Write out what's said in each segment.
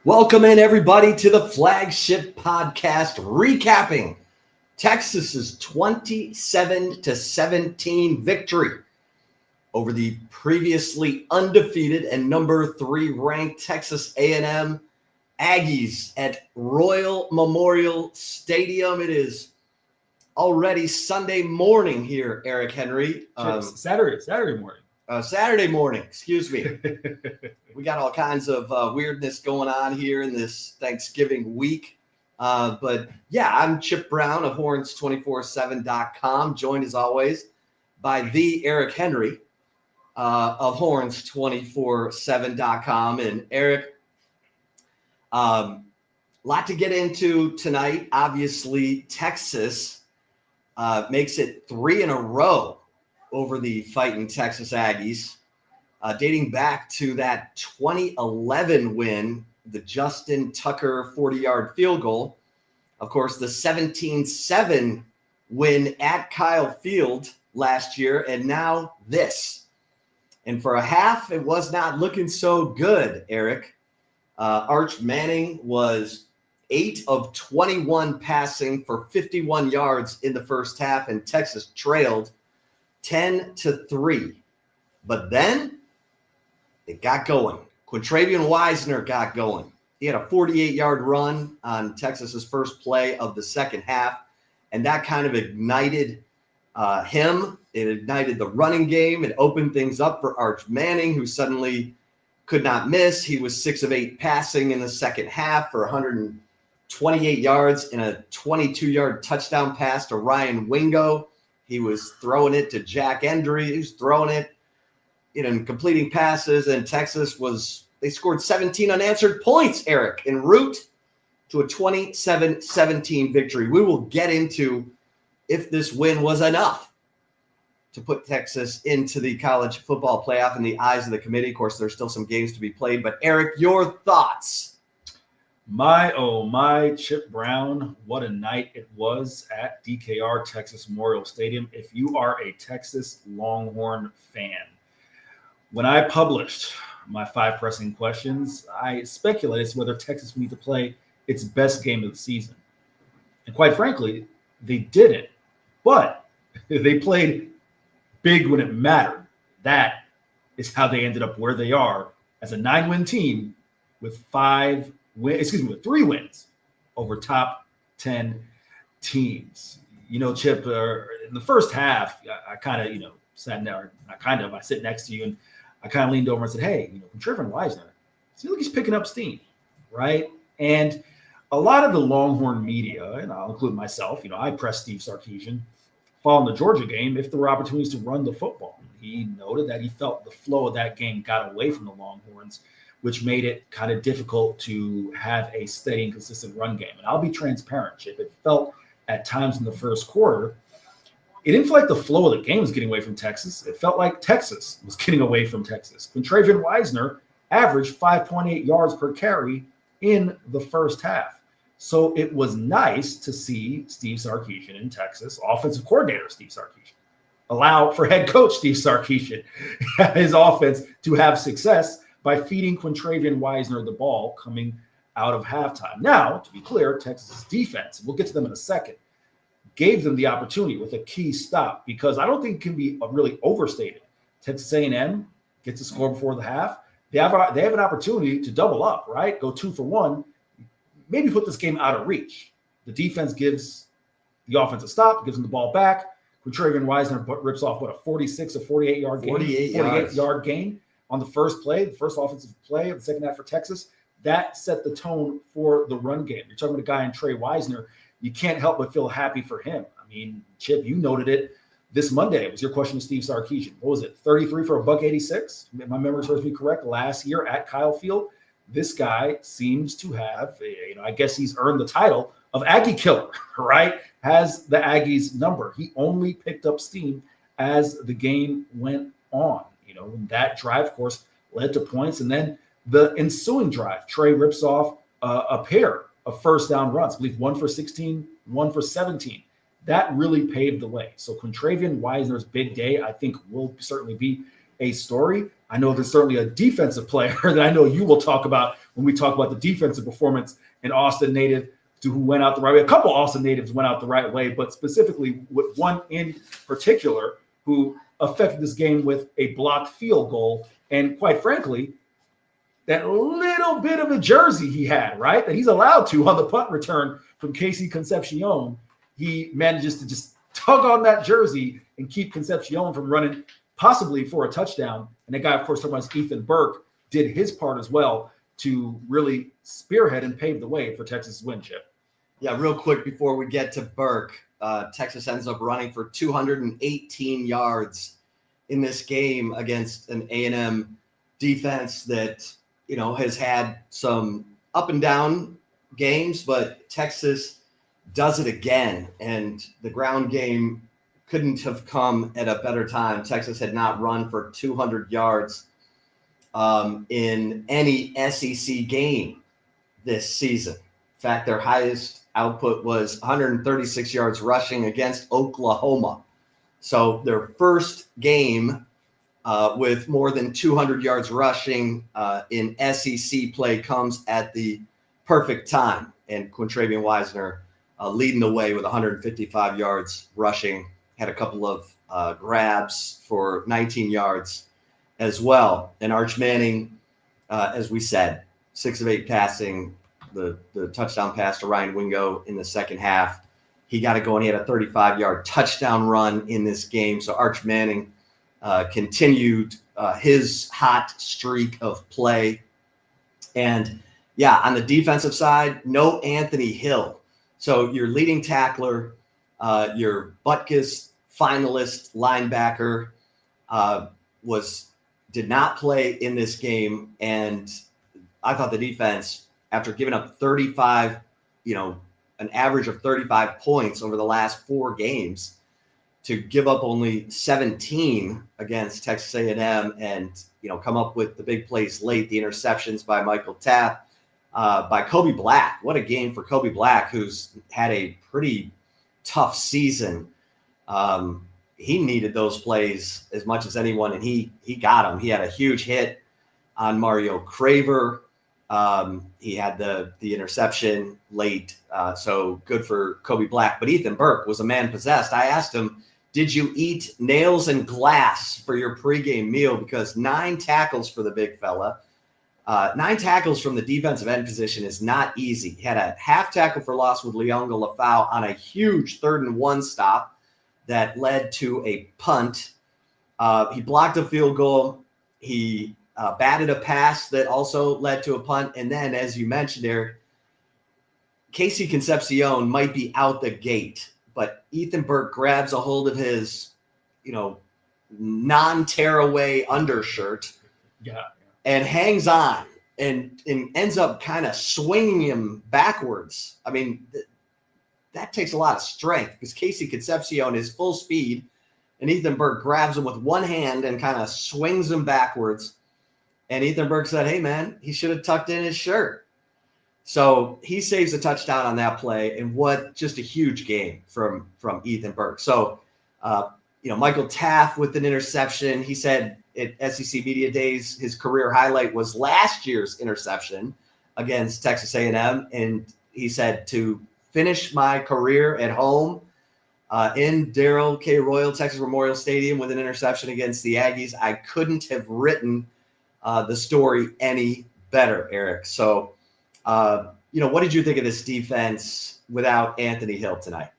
Welcome in, everybody, to the flagship podcast recapping Texas's 27-17 victory over the previously undefeated and number 3 ranked Texas A&M Aggies at Royal Memorial Stadium. It is already Sunday morning here, Eric Henry. Saturday morning. Saturday morning, excuse me. We got all kinds of weirdness going on here in this Thanksgiving week. But yeah, I'm Chip Brown of horns247.com, joined as always by the Eric Henry of horns247.com. And Eric, lot to get into tonight. Obviously, Texas makes it 3 in a row over the Fighting Texas Aggies, dating back to that 2011 win, the Justin Tucker 40-yard field goal. Of course, the 17-7 win at Kyle Field last year, and now this. And for a half, it was not looking so good, Eric. Arch Manning was 8 of 21 passing for 51 yards in the first half, and Texas trailed 10-3. But then it got going. Quintravian Wisner got going. He had a 48-yard run on Texas's first play of the second half, and that kind of ignited him. It ignited the running game. It opened things up for Arch Manning, who suddenly could not miss. He was 6 of 8 passing in the second half for 128 yards and a 22-yard touchdown pass to Ryan Wingo. He was throwing it to Jack Endry. He was throwing it, and completing passes. And Texas they scored 17 unanswered points, Eric, en route to a 27-17 victory. We will get into if this win was enough to put Texas into the college football playoff in the eyes of the committee. Of course, there's still some games to be played. But, Eric, your thoughts? My Chip Brown, what a night it was at DKR Texas Memorial Stadium. If you are a Texas Longhorn fan, when I published my 5 pressing questions, I speculated as to whether Texas would need to play its best game of the season. And quite frankly, they didn't. But they played big when it mattered. That is how they ended up where they are as a 9-win team with 3 wins over top 10 teams. Chip, in the first half, I kind of, sat there. I sit next to you and I kind of leaned over and said, hey, Quintravian Wisner, seems like he's picking up steam, right? And a lot of the Longhorn media, and I'll include myself, I pressed Steve Sarkisian following the Georgia game if there were opportunities to run the football. He noted that he felt the flow of that game got away from the Longhorns, which made it kind of difficult to have a steady and consistent run game. And I'll be transparent, Chip. It felt at times in the first quarter, it didn't feel like the flow of the game was getting away from Texas. It felt like Texas was getting away from Texas. Quintravian Wisner averaged 5.8 yards per carry in the first half. So it was nice to see Steve Sarkisian in Texas, offensive coordinator Steve Sarkisian, allow for head coach Steve Sarkisian, his offense to have success by feeding Quintravian Wisner the ball coming out of halftime. Now, to be clear, Texas' defense, we'll get to them in a second, gave them the opportunity with a key stop, because I don't think it can be really overstated. Texas A&M gets a score before the half. They have an opportunity to double up, right? Go 2 for 1, maybe put this game out of reach. The defense gives the offense a stop, gives them the ball back. Quintravian Wisner rips off, a 46 or 48-yard gain? 48-yard gain on the first play, the first offensive play of the second half for Texas. That set the tone for the run game. You're talking about a guy in Trey Wisner. You can't help but feel happy for him. I mean, Chip, you noted it this Monday. It was your question to Steve Sarkisian. What was it, 33 for $186? My memory serves me correct. Last year at Kyle Field, this guy seems to have, I guess he's earned the title of Aggie Killer, right? Has the Aggies number. He only picked up steam as the game went on. And that drive, of course, led to points. And then the ensuing drive, Trey rips off a pair of first down runs. I believe 1 for 16, 1 for 17. That really paved the way. So Quintravian Wisner's big day, I think, will certainly be a story. I know there's certainly a defensive player that I know you will talk about when we talk about the defensive performance in Austin native who went out the right way. A couple Austin natives went out the right way, but specifically with one in particular who affected this game with a blocked field goal. And quite frankly, that little bit of a jersey he had, right, that he's allowed to on the punt return from Casey Concepcion, he manages to just tug on that jersey and keep Concepcion from running possibly for a touchdown. And the guy, of course, talking about Ethan Burke, did his part as well to really spearhead and pave the way for Texas' win, Chip. Yeah, real quick before we get to Burke, Texas ends up running for 218 yards in this game against an A&M defense that, you know, has had some up and down games, but Texas does it again. And the ground game couldn't have come at a better time. Texas had not run for 200 yards in any SEC game this season. In fact, their highest output was 136 yards rushing against Oklahoma. So their first game with more than 200 yards rushing in SEC play comes at the perfect time. And Quintravian Wisner leading the way with 155 yards rushing, had a couple of grabs for 19 yards as well. And Arch Manning, as we said, 6 of 8 passing, the touchdown pass to Ryan Wingo in the second half. He got it going. He had a 35-yard touchdown run in this game. So Arch Manning continued his hot streak of play. And, yeah, on the defensive side, no Anthony Hill. So your leading tackler, your Butkus finalist linebacker did not play in this game. And I thought the defense, after giving up 35, an average of 35 points over the last 4 games, to give up only 17 against Texas A&M and, come up with the big plays late, the interceptions by Michael Taft, by Kobe Black. What a game for Kobe Black, who's had a pretty tough season. He needed those plays as much as anyone, and he got them. He had a huge hit on Mario Craver. He had the interception late, so good for Kobe Black. But Ethan Burke was a man possessed. I asked him, did you eat nails and glass for your pregame meal? Because 9 tackles for the big fella. 9 tackles from the defensive end position is not easy. He had a half tackle for loss with Leonga Lafau on a huge 3rd and 1 stop that led to a punt. He blocked a field goal. He batted a pass that also led to a punt. And then, as you mentioned, Eric, Casey Concepcion might be out the gate, but Ethan Burke grabs a hold of his, non-tearaway undershirt and hangs on and ends up kind of swinging him backwards. I mean, that takes a lot of strength because Casey Concepcion is full speed, and Ethan Burke grabs him with one hand and kind of swings him backwards. And Ethan Burke said, hey, man, he should have tucked in his shirt. So he saves a touchdown on that play, and what just a huge game from Ethan Burke. So, Michael Taft with an interception. He said at SEC Media Days his career highlight was last year's interception against Texas A&M, and he said, to finish my career at home in Darrell K. Royal Texas Memorial Stadium with an interception against the Aggies, I couldn't have written the story any better, Eric. So, what did you think of this defense without Anthony Hill tonight?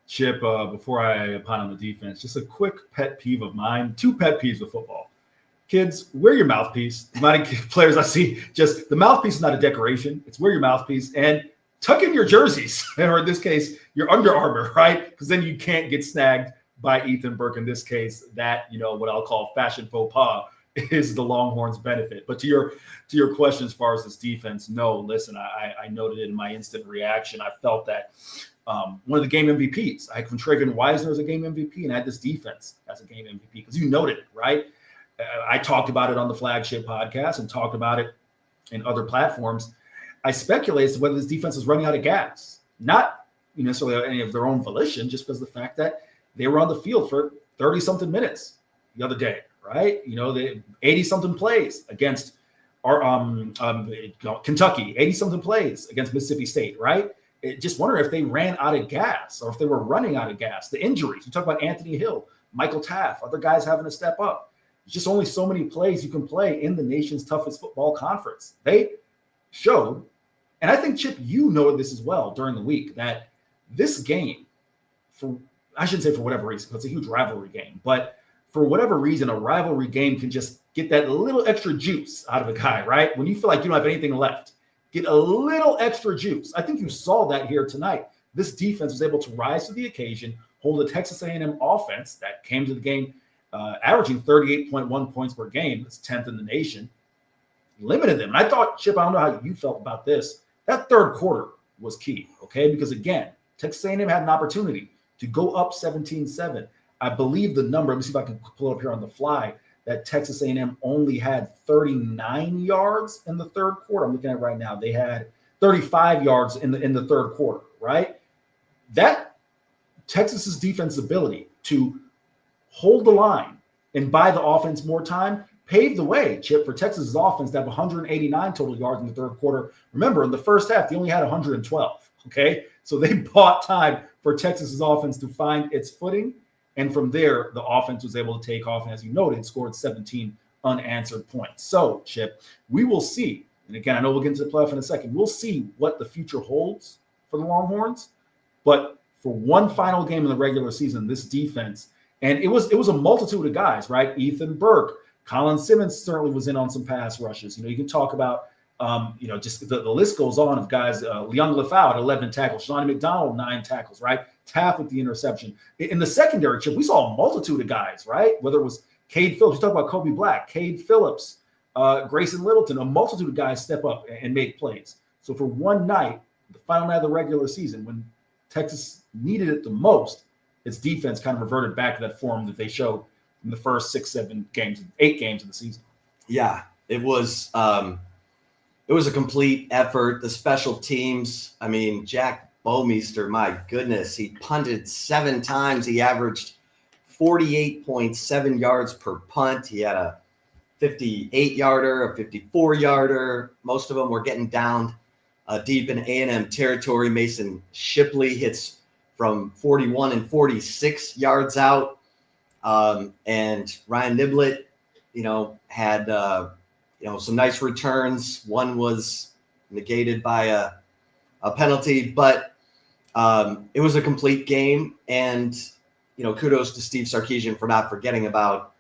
Chip, before I opine on the defense, just a quick pet peeve of mine. 2 pet peeves with football. Kids, wear your mouthpiece. The amount of players I see, just the mouthpiece is not a decoration. It's wear your mouthpiece and tuck in your jerseys, or in this case, your Under Armour, right? Because then you can't get snagged by Ethan Burke. In this case, that, what I'll call fashion faux pas is the Longhorns' benefit. But to your question as far as this defense, no, listen, I noted it in my instant reaction. I felt that one of the game MVPs, I had Quintravian Wisner as a game MVP, and I had this defense as a game MVP because you noted it, right? I talked about it on the flagship podcast and talked about it in other platforms. I speculate as to whether this defense is running out of gas, not necessarily any of their own volition, just because of the fact that they were on the field for 30-something minutes the other day, right? You know, the 80-something plays against our Kentucky, 80-something plays against Mississippi State, right? Just wonder if they ran out of gas or if they were running out of gas. The injuries. You talk about Anthony Hill, Michael Taft, other guys having to step up. There's just only so many plays you can play in the nation's toughest football conference. They showed, and I think, Chip, you know this as well during the week, that this game, I shouldn't say for whatever reason, it's a huge rivalry game, but for whatever reason, a rivalry game can just get that little extra juice out of a guy, right? When you feel like you don't have anything left, get a little extra juice. I think you saw that here tonight. This defense was able to rise to the occasion, hold the Texas A&M offense that came to the game averaging 38.1 points per game. That's 10th in the nation. Limited them. And I thought, Chip, I don't know how you felt about this. That third quarter was key, okay? Because, again, Texas A&M had an opportunity to go up 17-7. I believe the number, let me see if I can pull it up here on the fly, that Texas A&M only had 39 yards in the third quarter. I'm looking at it right now. They had 35 yards in the third quarter, right? That Texas's defense's ability to hold the line and buy the offense more time paved the way, Chip, for Texas's offense to have 189 total yards in the third quarter. Remember, in the first half, they only had 112, okay? So they bought time for Texas's offense to find its footing. And from there, the offense was able to take off. And as you noted, scored 17 unanswered points. So, Chip, we will see. And again, I know we'll get into the playoff in a second. We'll see what the future holds for the Longhorns. But for one final game in the regular season, this defense, and it was a multitude of guys, right? Ethan Burke, Colin Simmons certainly was in on some pass rushes. You know, you can talk about, just the list goes on of guys. Leon Lefau at 11 tackles, Shawnee McDonald, 9 tackles, right? Taft with the interception. In the secondary, Chip, we saw a multitude of guys, right? Whether it was Cade Phillips, you talk about Kobe Black, Cade Phillips, Grayson Littleton, a multitude of guys step up and make plays. So for one night, the final night of the regular season, when Texas needed it the most, its defense kind of reverted back to that form that they showed in the first 8 games of the season. Yeah, it was a complete effort. The special teams, I mean, Jack Bomeister, my goodness, he punted 7 times. He averaged 48.7 yards per punt. He had a 58-yarder, a 54-yarder. Most of them were getting down deep in A&M territory. Mason Shipley hits from 41 and 46 yards out. And Ryan Niblett, had, some nice returns. One was negated by a penalty, but it was a complete game. And, kudos to Steve Sarkisian for not forgetting about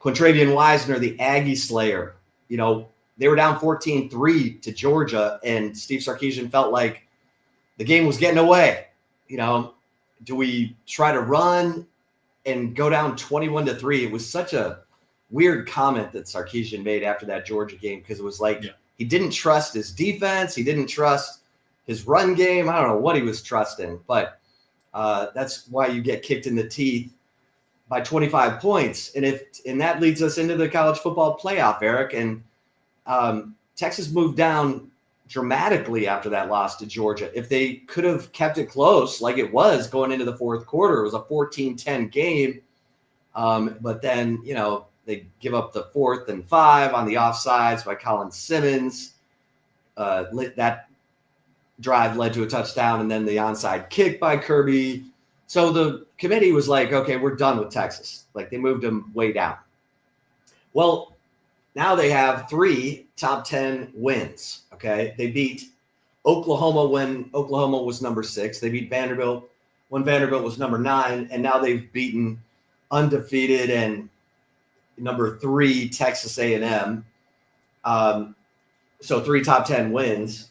Quintravian Wisner, the Aggie Slayer. They were down 14-3 to Georgia, and Steve Sarkisian felt like the game was getting away. Do we try to run and go down 21-3? It was such a weird comment that Sarkisian made after that Georgia game, because it was like he didn't trust his defense. He didn't trust his run game. I don't know what he was trusting, but that's why you get kicked in the teeth by 25 points. And that leads us into the college football playoff, Eric. And Texas moved down dramatically after that loss to Georgia. If they could have kept it close like it was going into the fourth quarter, it was a 14-10 game. But then, they give up the 4th and 5 on the offsides by Colin Simmons. That drive led to a touchdown, and then the onside kick by Kirby. So the committee was like, okay, we're done with Texas. Like, they moved them way down. Well, now they have 3 top 10 wins, okay? They beat Oklahoma when Oklahoma was number 6. They beat Vanderbilt when Vanderbilt was number 9, and now they've beaten undefeated and number 3 Texas A&M. So 3 top 10 wins.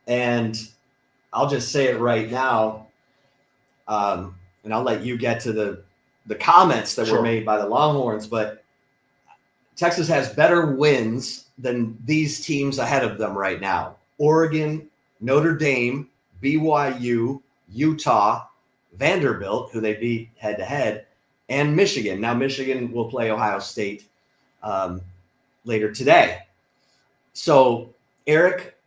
And I'll just say it right now, and I'll let you get to the comments that were made by the Longhorns, but Texas has better wins than these teams ahead of them right now. Oregon, Notre Dame, BYU, Utah, Vanderbilt, who they beat head-to-head, and Michigan. Now, Michigan will play Ohio State later today. So, Eric,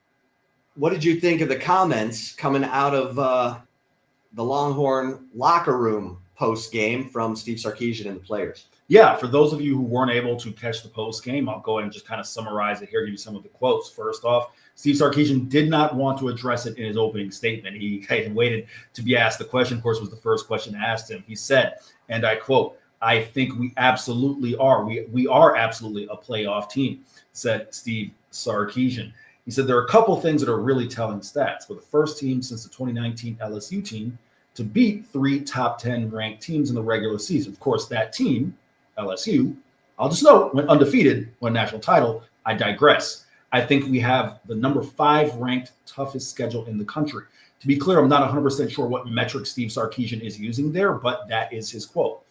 what did you think of the comments coming out of the Longhorn locker room post-game from Steve Sarkisian and the players? Yeah, for those of you who weren't able to catch the post game, I'll go ahead and just kind of summarize it here, give you some of the quotes. First off, Steve Sarkisian did not want to address it in his opening statement. He had waited to be asked the question. Of course, was the first question asked him. He said, and I quote, "I think we absolutely are. We are absolutely a playoff team," said Steve Sarkisian. He said there are a couple things that are really telling stats. We're the first team since the 2019 LSU team to beat 3 top 10 ranked teams in the regular season. Of course, that team, LSU, I'll just note, went undefeated, won a national title. I digress. I think we have the number 5 ranked toughest schedule in the country. To be clear, I'm not 100% sure what metric Steve Sarkisian is using there, but that is his quote.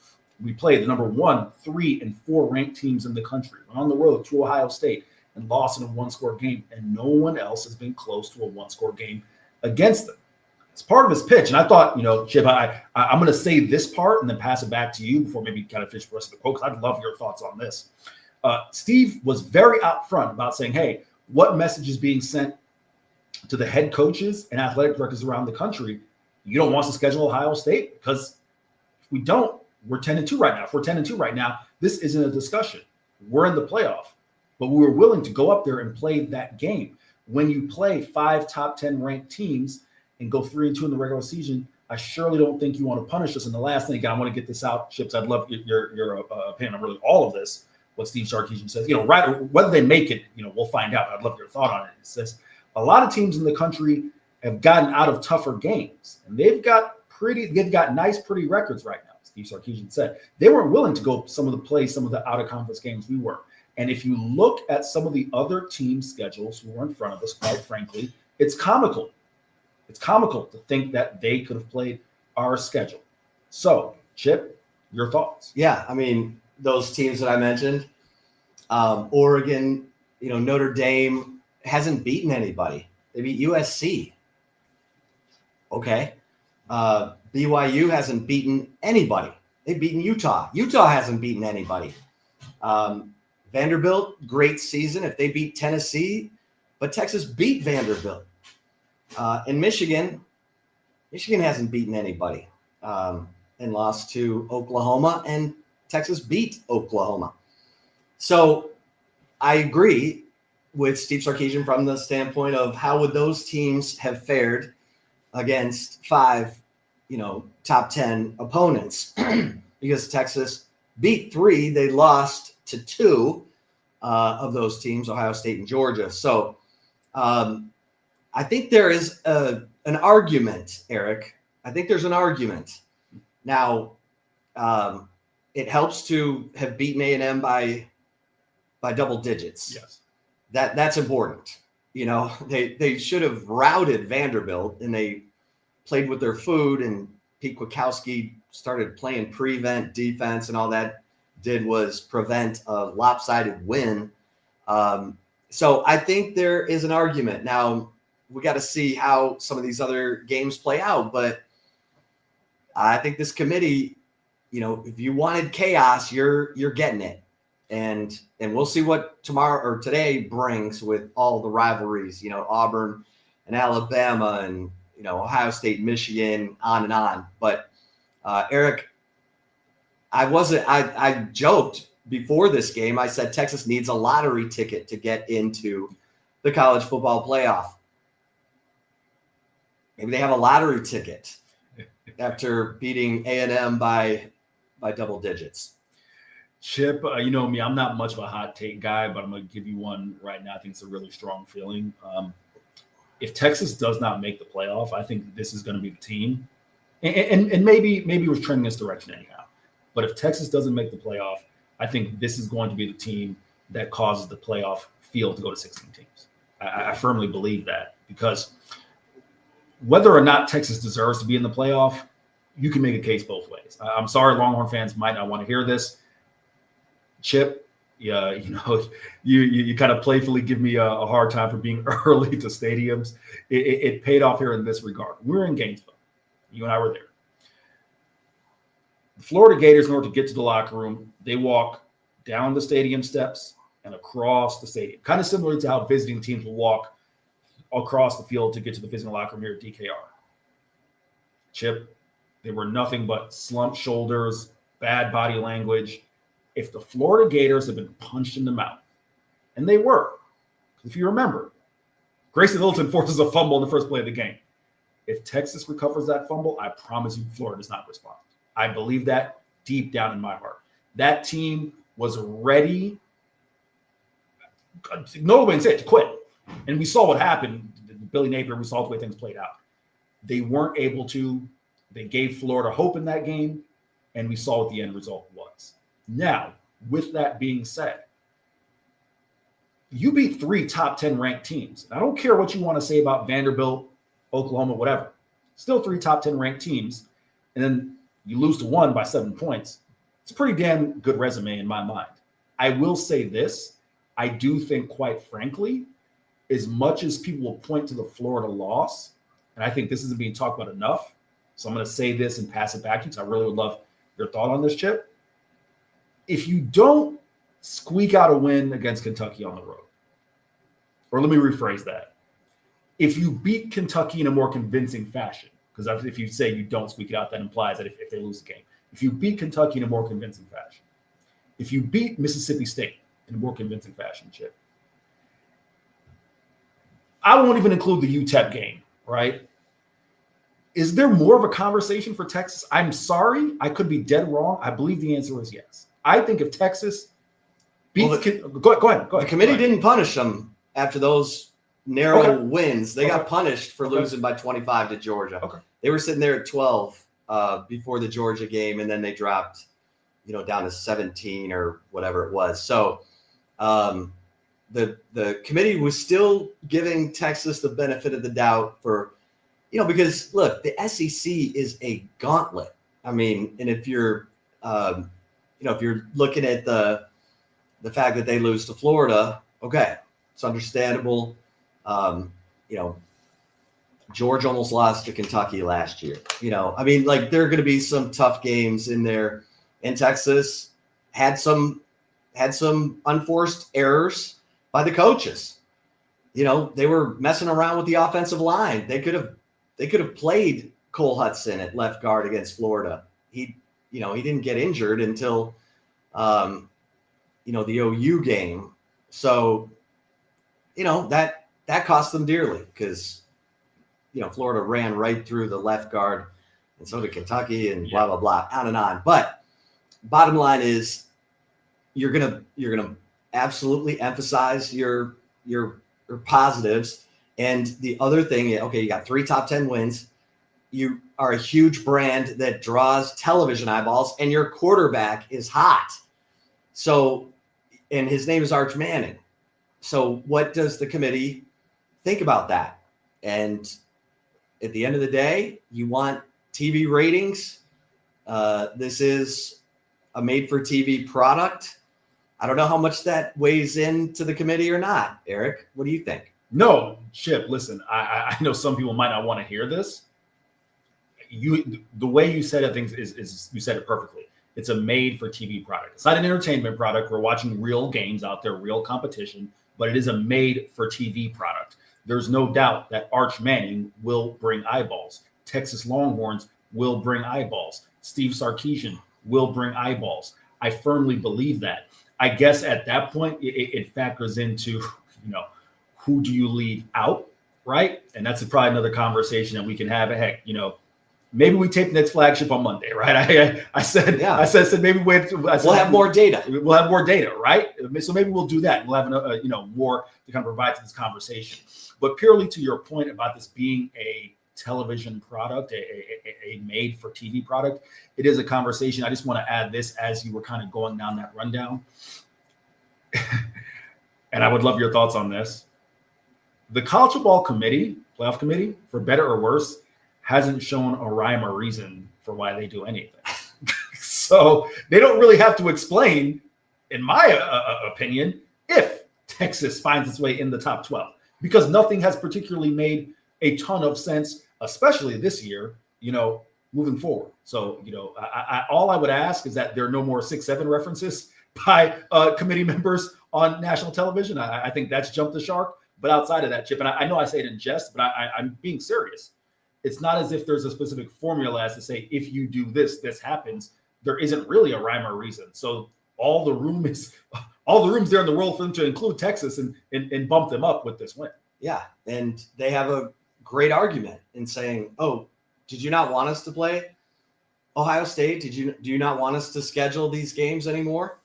We played the number 1, 3, and 4 ranked teams in the country. Went on the road to Ohio State and lost in a one-score game, and no one else has been close to a one-score game against them. It's part of his pitch. And I thought, Chip, I'm going to say this part and then pass it back to you before maybe kind of finish the rest of the quote, because I'd love your thoughts on this. Steve was very upfront about saying, hey, what message is being sent to the head coaches and athletic directors around the country? You don't want us to schedule Ohio State? Because if we don't, we're 10-2 right now. If we're 10-2 right now, this isn't a discussion. We're in the playoff. But we were willing to go up there and play that game. When you play 5 top 10 ranked teams and go 3-2 in the regular season, I surely don't think you want to punish us. And the last thing, again, I want to get this out, Chips. I'd love your opinion on really all of this. What Steve Sarkisian says, right, whether they make it, we'll find out. I'd love your thought on it. It says a lot of teams in the country have gotten out of tougher games, and they've got nice, pretty records right now. Steve Sarkisian said they weren't willing to go some of the out of conference games we were. And if you look at some of the other teams' schedules who were in front of us, quite frankly, it's comical. It's comical to think that they could have played our schedule. So, Chip, your thoughts? Yeah, I mean, those teams that I mentioned, Oregon, Notre Dame hasn't beaten anybody. They beat USC. Okay. BYU hasn't beaten anybody. They've beaten Utah. Utah hasn't beaten anybody. Vanderbilt, great season if they beat Tennessee, but Texas beat Vanderbilt. And Michigan hasn't beaten anybody and lost to Oklahoma, and Texas beat Oklahoma. So I agree with Steve Sarkisian from the standpoint of how would those teams have fared against 5, top 10 opponents, because Texas beat 3, they lost to 2 of those teams, Ohio State and Georgia. So I think there is an argument, Eric. I think there's an argument. Now, it helps to have beaten A&M by double digits. Yes. That's important. They should have routed Vanderbilt, and they played with their food, and Pete Kwiatkowski started playing prevent defense, and all that did was prevent a lopsided win. So I think there is an argument. Now, we got to see how some of these other games play out, but I think this committee, if you wanted chaos, you're getting it. And we'll see what tomorrow or today brings with all the rivalries, Auburn and Alabama and, Ohio State, Michigan, on and on. But Eric, I joked before this game. I said Texas needs a lottery ticket to get into the college football playoff. Maybe they have a lottery ticket after beating A&M by double digits. Chip, you know me, I'm not much of a hot take guy, but I'm going to give you one right now. I think it's a really strong feeling. If Texas does not make the playoff, I think this is going to be the team. And maybe we're trending this direction anyhow. But if Texas doesn't make the playoff, I think this is going to be the team that causes the playoff field to go to 16 teams. I firmly believe that, because whether or not Texas deserves to be in the playoff, you can make a case both ways. I'm sorry, Longhorn fans might not want to hear this. Chip, yeah, you kind of playfully give me a hard time for being early to stadiums. It paid off here in this regard. We were in Gainesville. You and I were there. The Florida Gators, in order to get to the locker room, they walk down the stadium steps and across the stadium, kind of similar to how visiting teams will walk across the field to get to the visiting locker room here at DKR. Chip, they were nothing but slumped shoulders, bad body language. if the Florida Gators have been punched in the mouth, and they were, if you remember, Grayson Littleton forces a fumble in the first play of the game. If Texas recovers that fumble, I promise you Florida does not respond. I believe that deep down in my heart. That team was ready, no way to say it, to quit. And we saw what happened. Billy Napier, we saw the way things played out. They weren't able to. They gave Florida hope in that game, and we saw what the end result was. Now, with that being said, you beat 3 top 10 ranked teams. I don't care what you want to say about Vanderbilt, Oklahoma, whatever. Still 3 top 10 ranked teams, and then you lose to 1 by 7 points. It's a pretty damn good resume in my mind. I will say this. I do think, quite frankly, as much as people will point to the Florida loss, and I think this isn't being talked about enough, so I'm going to say this and pass it back to you because I really would love your thought on this, Chip. If you don't squeak out a win against Kentucky on the road, or let me rephrase that. If you beat Kentucky in a more convincing fashion, because if you say you don't squeak it out, that implies that if they lose the game. If you beat Kentucky in a more convincing fashion, if you beat Mississippi State in a more convincing fashion, Chip, I won't even include the UTEP game, right? Is there more of a conversation for Texas? I'm sorry, I could be dead wrong. I believe the answer is yes. I think if Texas beats, go ahead. The committee didn't punish them after those narrow wins. They got punished for losing by 25 to Georgia. They were sitting there at 12 before the Georgia game, and then they dropped, down to 17 or whatever it was. So the committee was still giving Texas the benefit of the doubt for, because look, the SEC is a gauntlet. I mean, and if you're, if you're looking at the fact that they lose to Florida, okay, it's understandable. Georgia almost lost to Kentucky last year. I mean, like, there are going to be some tough games in there. And Texas had some unforced errors by the coaches. They were messing around with the offensive line. They could have played Cole Hudson at left guard against Florida. He didn't get injured until the OU game. So, that cost them dearly because, Florida ran right through the left guard, and so did Kentucky, and blah, blah, blah, on and on. But bottom line is you're gonna absolutely emphasize your positives. And the other thing, okay, you got 3 top 10 wins. You are a huge brand that draws television eyeballs, and your quarterback is hot. So, and his name is Arch Manning. So what does the committee think about that? And at the end of the day, you want TV ratings. This is a made-for-TV product. I don't know how much that weighs into the committee or not. Eric, what do you think? No, Chip, listen, I know some people might not want to hear this. The way you said it, things is you said it perfectly. It's a made-for-TV product. It's not an entertainment product. We're watching real games out there, real competition, but it is a made-for-TV product. There's no doubt that Arch Manning will bring eyeballs. Texas Longhorns will bring eyeballs. Steve Sarkisian will bring eyeballs. I firmly believe that. I guess at that point, it factors into, who do you leave out, right? And that's probably another conversation that we can have. Heck, maybe we tape the next flagship on Monday, right? I said maybe wait. We'll have more data. We'll have more data, right? So maybe we'll do that. We'll have more to kind of provide to this conversation. But purely to your point about this being a television product, a made-for-TV product, it is a conversation. I just want to add this as you were kind of going down that rundown. And I would love your thoughts on this. The college football playoff committee, for better or worse, hasn't shown a rhyme or reason for why they do anything. So they don't really have to explain, in my opinion, if Texas finds its way in the top 12, because nothing has particularly made a ton of sense, especially this year, moving forward. So, all I would ask is that there are no more 6-7 references by committee members on national television. I think that's jumped the shark. But outside of that, Chip, and I know I say it in jest, but I'm being serious. It's not as if there's a specific formula as to say, if you do this, this happens. There isn't really a rhyme or reason. So all the room's there in the world for them to include Texas and bump them up with this win. Yeah, and they have a great argument in saying, "Oh, did you not want us to play Ohio State? Do you not want us to schedule these games anymore?"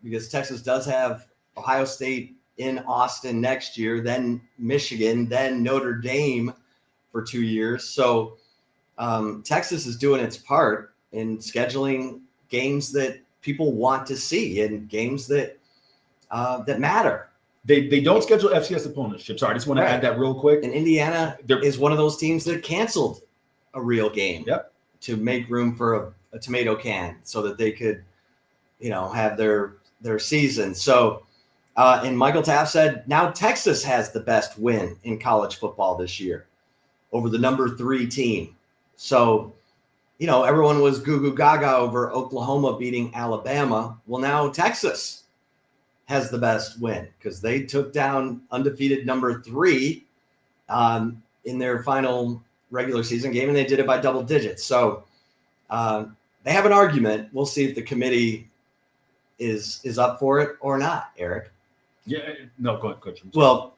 Because Texas does have Ohio State in Austin next year, then Michigan, then Notre Dame for 2 years. So Texas is doing its part in scheduling games that people want to see and games that matter. They don't schedule FCS opponents, Chip. Sorry, I just want to add that real quick. And Indiana is one of those teams that canceled a real game to make room for a tomato can so that they could, have their season. So, and Michael Taft said, now Texas has the best win in college football this year over the number 3 team. So, everyone was goo goo gaga over Oklahoma beating Alabama. Well, now Texas has the best win because they took down undefeated number 3 in their final regular season game, and they did it by double digits. So they have an argument. We'll see if the committee is up for it or not, Eric. Yeah, no, go ahead, Coach. Well,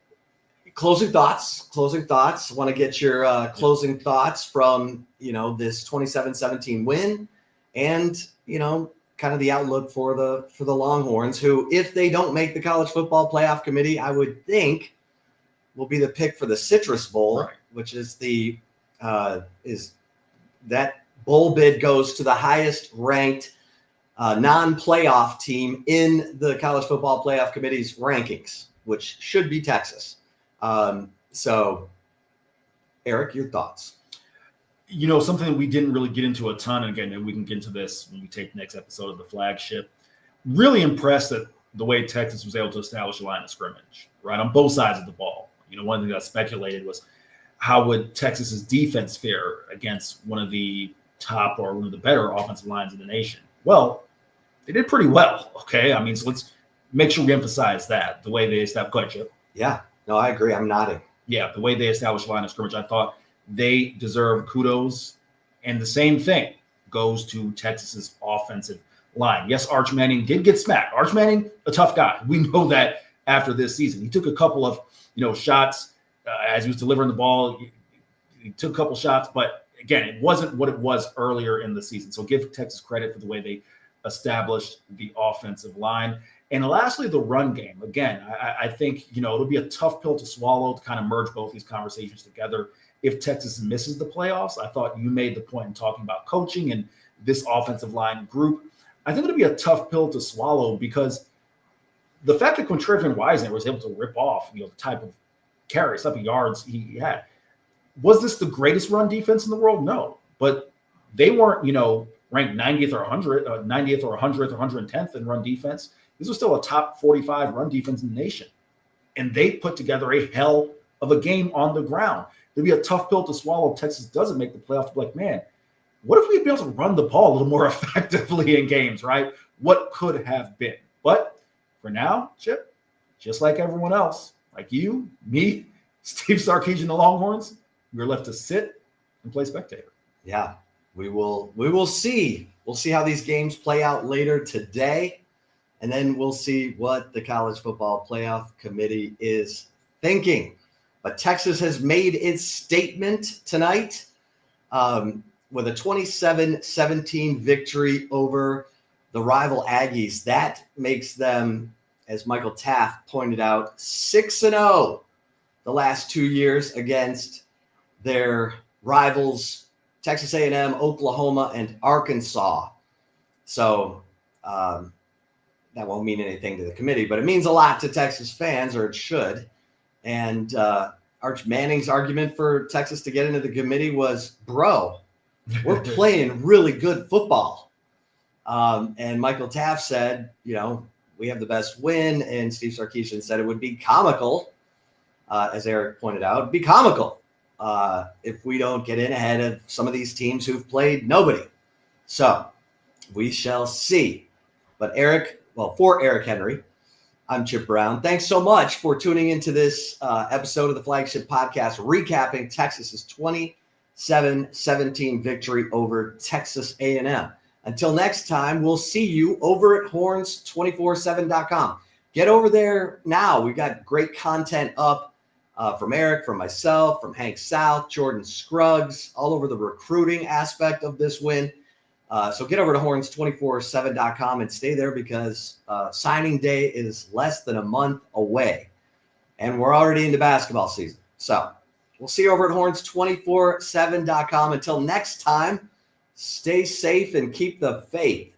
closing thoughts. I want to get your closing thoughts from, this 27-17 win and, kind of the outlook for the Longhorns, who, if they don't make the college football playoff committee, I would think will be the pick for the Citrus Bowl, which is is that bowl bid goes to the highest ranked non-playoff team in the college football playoff committee's rankings, which should be Texas. So, Eric, your thoughts? Something we didn't really get into a ton, and again, maybe we can get into this when we take the next episode of the flagship. Really impressed at the way Texas was able to establish a line of scrimmage, right, on both sides of the ball. One thing that speculated was how would Texas's defense fare against one of the top or one of the better offensive lines in the nation? Well, they did pretty well, okay? So let's make sure we emphasize that, the way they established. Go ahead, Chip. Yeah, no, I agree. I'm nodding. Yeah, the way they established a line of scrimmage, I thought they deserve kudos. And the same thing goes to Texas's offensive line. Yes, Arch Manning did get smacked. Arch Manning, a tough guy. We know that after this season. He took a couple of, shots as he was delivering the ball. He took a couple shots, but again, it wasn't what it was earlier in the season. So give Texas credit for the way they established the offensive line. And lastly, the run game. Again, I think, it'll be a tough pill to swallow to kind of merge both these conversations together. If Texas misses the playoffs, I thought you made the point in talking about coaching and this offensive line group. I think it'll be a tough pill to swallow because the fact that Quintrevin Wisener was able to rip off, the type of carries, type of yards he had. Was this the greatest run defense in the world? No, but they weren't, ranked 90th or 100th or 100th or 110th in run defense. This was still a top 45 run defense in the nation. And they put together a hell of a game on the ground. It'd be a tough pill to swallow if Texas doesn't make the playoffs. Like, man, what if we'd be able to run the ball a little more effectively in games, right? What could have been? But for now, Chip, just like everyone else, like you, me, Steve Sarkisian, the Longhorns, we're left to sit and play spectator. Yeah, we will see. We'll see how these games play out later today. And then we'll see what the College Football Playoff Committee is thinking. But Texas has made its statement tonight with a 27-17 victory over the rival Aggies. That makes them, as Michael Taft pointed out, 6-0 the last 2 years against their rivals, Texas A&M, Oklahoma, and Arkansas. So that won't mean anything to the committee, but it means a lot to Texas fans, or it should. And Arch Manning's argument for Texas to get into the committee was, bro, we're playing really good football. And Michael Taft said, we have the best win. And Steve Sarkisian said it would be comical, as Eric pointed out, it'd be comical if we don't get in ahead of some of these teams who've played nobody. So we shall see. But for Eric Henry, I'm Chip Brown. Thanks so much for tuning into this episode of the Flagship Podcast, recapping Texas's 27-17 victory over Texas A&M. Until next time, we'll see you over at horns247.com. Get over there now. We've got great content up from Eric, from myself, from Hank South, Jordan Scruggs, all over the recruiting aspect of this win. So get over to horns247.com and stay there because signing day is less than a month away. And we're already into basketball season. So we'll see you over at horns247.com. Until next time, stay safe and keep the faith.